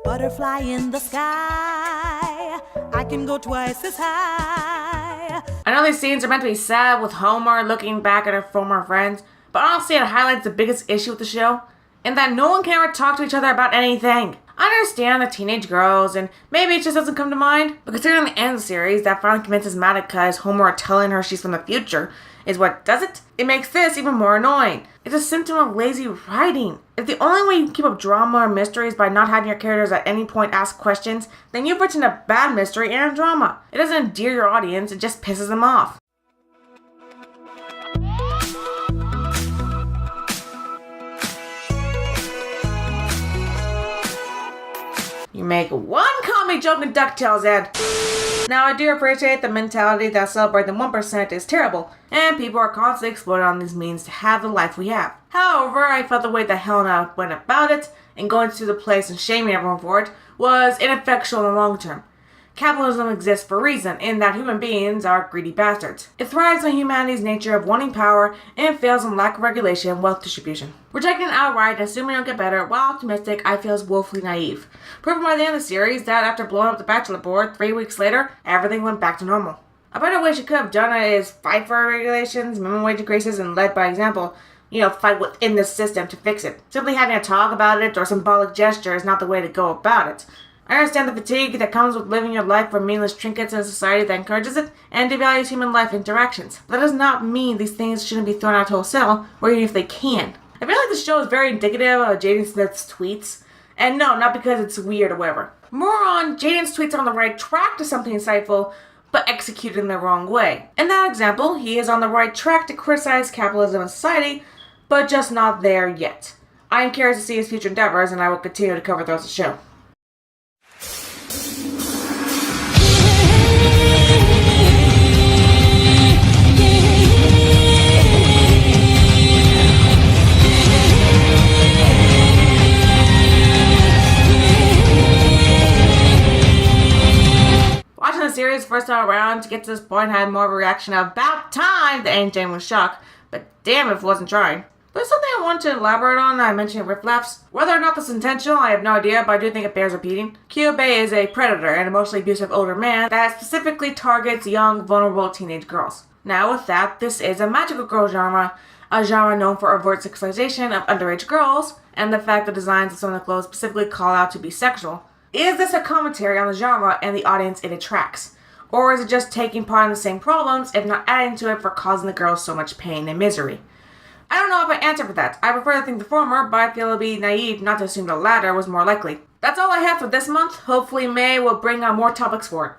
butterfly in the sky. I can go twice as high. I know these scenes are meant to be sad with Homer looking back at her former friends, but honestly it highlights the biggest issue with the show, in that no one can ever talk to each other about anything. I understand the teenage girls, and maybe it just doesn't come to mind, but considering the end of the series that finally convinces Madoka's Homer telling her she's from the future is what does it, it makes this even more annoying. It's a symptom of lazy writing. If the only way you can keep up drama or mystery is by not having your characters at any point ask questions, then you've written a bad mystery and a drama. It doesn't endear your audience, it just pisses them off. You make one comedy joke in DuckTales and... Now, I do appreciate the mentality that celebrating the 1% is terrible, and people are constantly exploiting on these means to have the life we have. However, I felt the way that Helena went about it, and going to the place and shaming everyone for it, was ineffectual in the long term. Capitalism exists for a reason, in that human beings are greedy bastards. It thrives on humanity's nature of wanting power, and fails on lack of regulation and wealth distribution. Rejecting it outright and assuming it'll get better, while optimistic, I feel is woefully naive. Proven by the end of the series that after blowing up the Bachelor board 3 weeks later, everything went back to normal. A better way she could have done it is fight for regulations, minimum wage increases, and lead by example. Fight within the system to fix it. Simply having a talk about it or symbolic gesture is not the way to go about it. I understand the fatigue that comes with living your life for meaningless trinkets in a society that encourages it and devalues human life interactions. But that does not mean these things shouldn't be thrown out wholesale, or even if they can. I feel like the show is very indicative of Jaden Smith's tweets. And no, not because it's weird or whatever. More on Jaden's tweets are on the right track to something insightful, but executed in the wrong way. In that example, he is on the right track to criticize capitalism and society, but just not there yet. I am curious to see his future endeavors, and I will continue to cover those the show. Watching the series first time around to get to this point, I had more of a reaction of about time than genuine shock, but damn if it wasn't trying. There's something I want to elaborate on that I mentioned in Riff Laughs. Whether or not this is intentional, I have no idea, but I do think it bears repeating. Kyubey is a predator and emotionally abusive older man that specifically targets young, vulnerable teenage girls. Now with that, this is a magical girl genre, a genre known for overt sexualization of underage girls, and the fact that designs of some of the clothes specifically call out to be sexual. Is this a commentary on the genre and the audience it attracts? Or is it just taking part in the same problems, if not adding to it for causing the girls so much pain and misery? I don't know if I answer for that. I prefer to think the former, but I feel it would be naive not to assume the latter was more likely. That's all I have for this month. Hopefully May will bring on more topics for it.